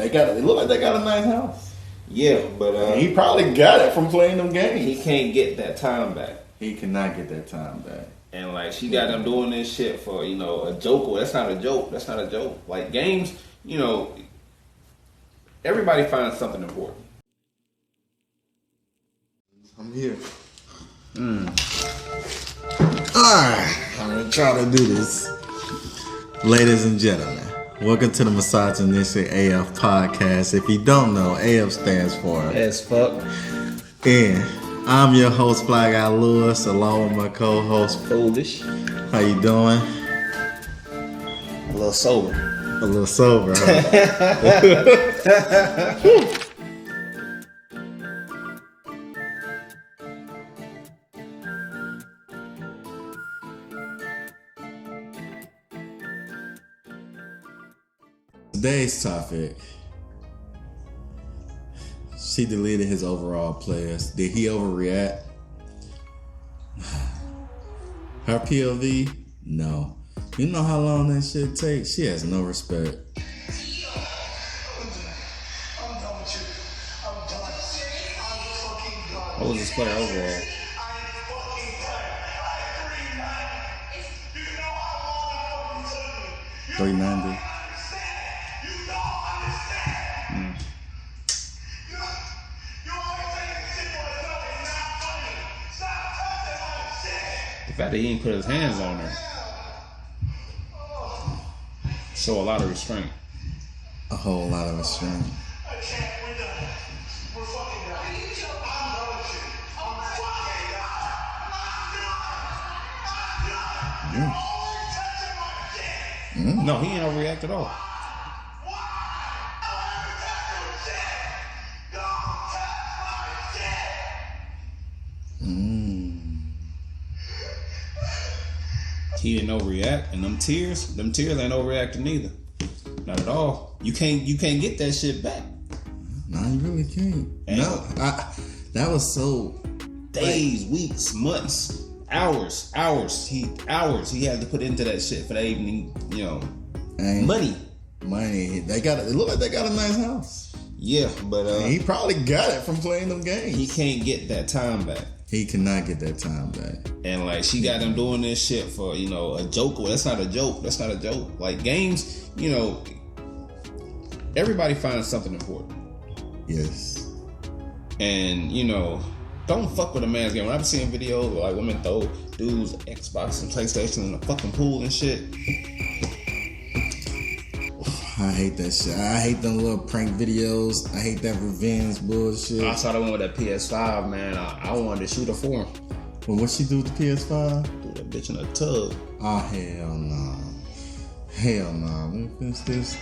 It look like they got a nice house. Yeah, but he probably got it from playing them games. He can't get that time back. He cannot get that time back. And like she got them doing this shit for a joke. Well, that's not a joke. That's not a joke. Like games, everybody finds something important. I'm here. Alright, I'm gonna try to do this. Ladies and gentlemen, welcome to the Misogynistic AF podcast. If you don't know, AF stands for As fuck. And I'm your host, Fly Guy Lewis, along with my co-host Foolish. How you doing? A little sober. A little sober, huh? Today's topic. She deleted his overall players. Did he overreact? Her POV? No. You know how long that shit takes? She has no respect. What was his player overall? 390. The fact that he didn't put his hands on her show a lot of restraint. A whole lot of restraint. No, he ain't overreact at all. He didn't overreact, and them tears ain't overreacting either. Not at all. You can't get that shit back. No, you really can't. And no, that was so days, weeks, months, hours. He had to put into that shit for that evening. Money. It looked like they got a nice house. Yeah, but he probably got it from playing them games. He can't get that time back. He cannot get that time back. And like she got him doing this shit for a joke. Well, that's not a joke. That's not a joke. Like games, everybody finds something important. Yes. And don't fuck with a man's game. When I've seen videos where like women throw dudes Xbox and PlayStation in the fucking pool and shit. I hate that shit. I hate them little prank videos. I hate that revenge bullshit. I saw the one with that PS5, man. I wanted to shoot her for him. Well, what she do with the PS5? Threw that bitch in a tub. Oh, hell no. Hell no. Let me finish this.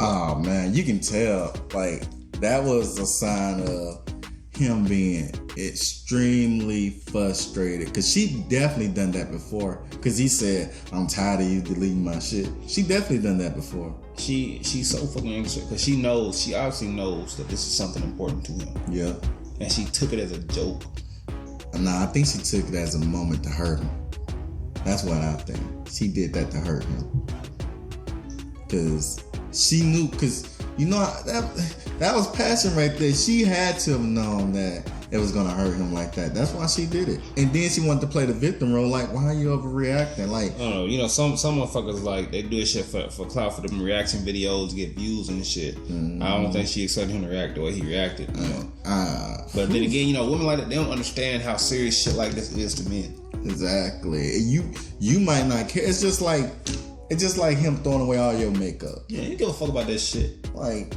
Oh man, you can tell like that was a sign of him being extremely frustrated because she definitely done that before. Because he said, "I'm tired of you deleting my shit." She definitely done that before. She's so fucking angry because she obviously knows that this is something important to him. Yeah, and she took it as a joke. Nah, I think she took it as a moment to hurt him. That's what I think. She did that to hurt him because she knew. Because that was passion right there. She had to have known that it was gonna hurt him like that. That's why she did it. And then she wanted to play the victim role. Like, why are you overreacting? Like, I don't know. Some motherfuckers like they do this shit for clout, for them reaction videos, get views and shit. Mm-hmm. I don't think she expected him to react the way he reacted. But then again, women like that, they don't understand how serious shit like this is to men. Exactly. You might not care. It's just like him throwing away all your makeup. Yeah, you give a fuck about that shit. Like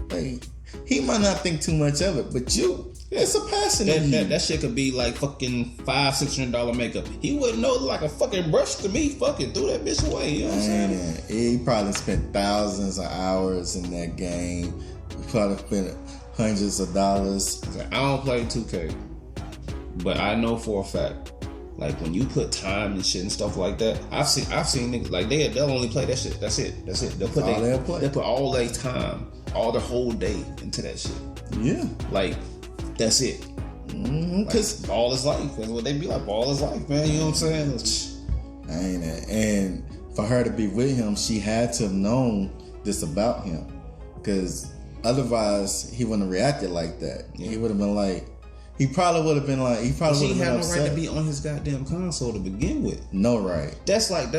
he might not think too much of it, but you. It's a passion. That shit could be like fucking $500-$600 makeup. He wouldn't know like a fucking brush to me. Fucking threw that bitch away. You know what I'm saying? He probably spent thousands of hours in that game. He probably spent hundreds of dollars. I don't play 2K, but I know for a fact, like when you put time and shit and stuff like that, I've seen niggas like they'll only play that shit. That's it. They'll put all their time, all their whole day into that shit. Yeah, like that's it. Because ball is life. That's what they be like. Ball is life, man. You know what I'm saying? Ain't it? And for her to be with him, she had to have known this about him, because otherwise he wouldn't have reacted like that. Yeah. He would have been like. He probably would have been like. He probably would have been upset. She had no right to be on his goddamn console to begin with. No right. That's like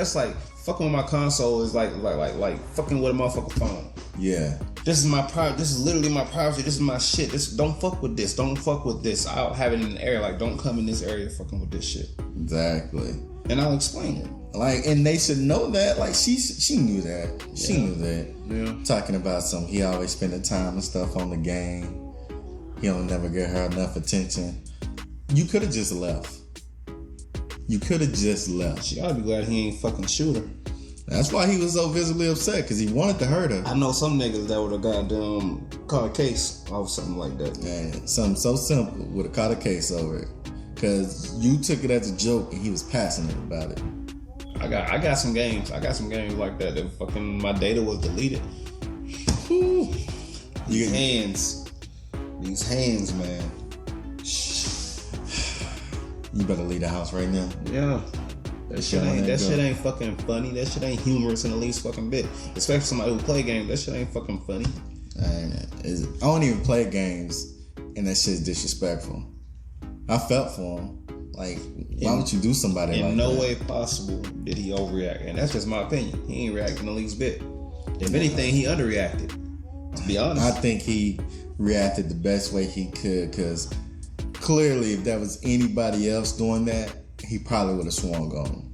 fucking with my console is like fucking with a motherfucking phone. Yeah. This is my private. This is literally my privacy. This is my shit. Don't fuck with this. Don't fuck with this. I'll have it in the area. Like, don't come in this area fucking with this shit. Exactly. And I'll explain it. Like, and they should know that. Like, she knew that. Yeah. She knew that. Yeah. Talking about he always spending time and stuff on the game. He don't never give her enough attention. You could have just left. She ought to be glad he ain't fucking shoot her. That's why he was so visibly upset, because he wanted to hurt her. I know some niggas that would have goddamn caught a case off something like that. Man, something so simple would have caught a case over it, because you took it as a joke and he was passionate about it. I got some games. I got some games like that. That fucking my data was deleted. Whew. These hands, man. You better leave the house right now. Yeah. That shit ain't fucking funny. That shit ain't humorous in the least fucking bit. Especially somebody who play games. That shit ain't fucking funny. I don't even play games, and that shit's disrespectful. I felt for him. Like, why would you do somebody like that? In no way possible did he overreact. And that's just my opinion. He ain't reacting the least bit. If anything, he underreacted. To be honest. I think he reacted the best way he could, because clearly if that was anybody else doing that, he probably would have swung on him.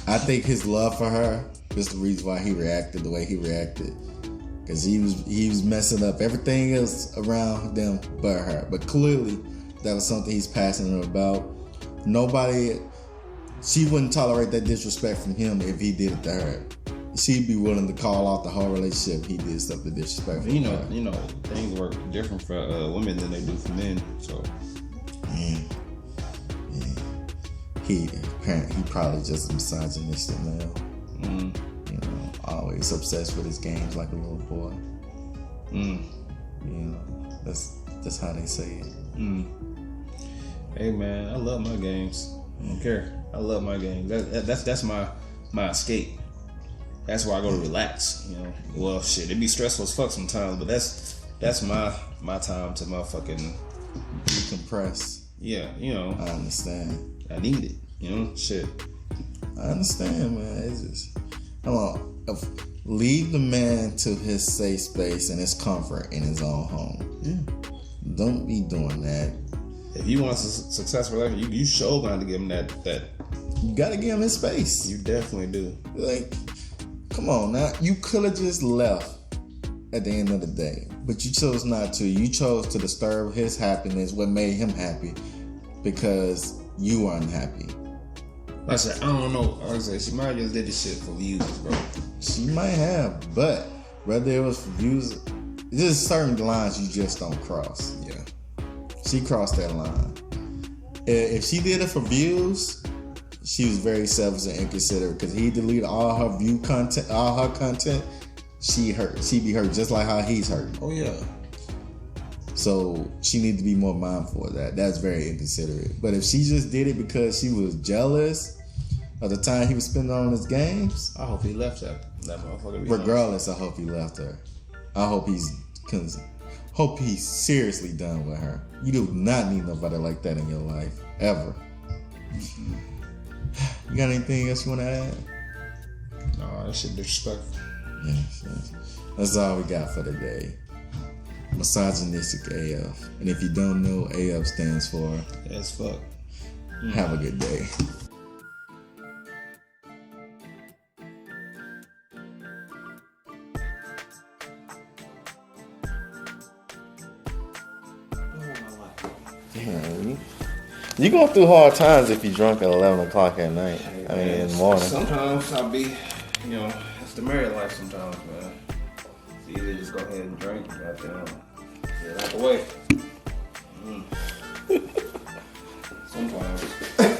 I think his love for her is the reason why he reacted the way he reacted, because he was messing up everything else around them but her. But clearly that was something he's passionate about. She wouldn't tolerate that disrespect from him if he did it to her. She'd be willing to call out the whole relationship if he did something disrespectful. You know, things work different for women than they do for men. So, yeah. He probably just a misogynistic male. You know, always obsessed with his games like a little boy. You know, that's how they say it. Hey man, I love my games. I don't care. I love my games. That's my escape. That's where I go to relax, you know. Well, shit, it be stressful as fuck sometimes, but that's my time to motherfucking decompress. Yeah, you know. I understand. I need it, you know. Shit. I understand, man. It's just, come on, leave the man to his safe space and his comfort in his own home. Yeah. Don't be doing that. If you want a successful life, you sure got to give him that. You got to give him his space. You definitely do. Like. Come on now, you could have just left at the end of the day, but you chose not to. You chose to disturb his happiness, what made him happy, because you were unhappy. Like I said, I don't know. Like I said, she might have just did this shit for views, bro. She might have, but whether it was for views, there's certain lines you just don't cross. Yeah. She crossed that line. If she did it for views, she was very selfish and inconsiderate, because he deleted all her content. She'd be hurt just like how he's hurt. Oh yeah. So she needs to be more mindful of that. That's very inconsiderate. But if she just did it because she was jealous of the time he was spending on his games, I hope he left that motherfucker. Regardless, I hope he left her. I hope he's seriously done with her. You do not need nobody like that in your life ever. You got anything else you want to add? No, that shit disrespectful. Yes. That's all we got for today. Misogynistic AF. And if you don't know, AF stands for as fuck. Have a good day. Oh You going through hard times if you drunk at 11 o'clock at night. Hey, I mean, man, in the morning. Sometimes I'll be, it's the married life sometimes, man. It's easy to just go ahead and drink, goddamn. Get it out the way. Sometimes.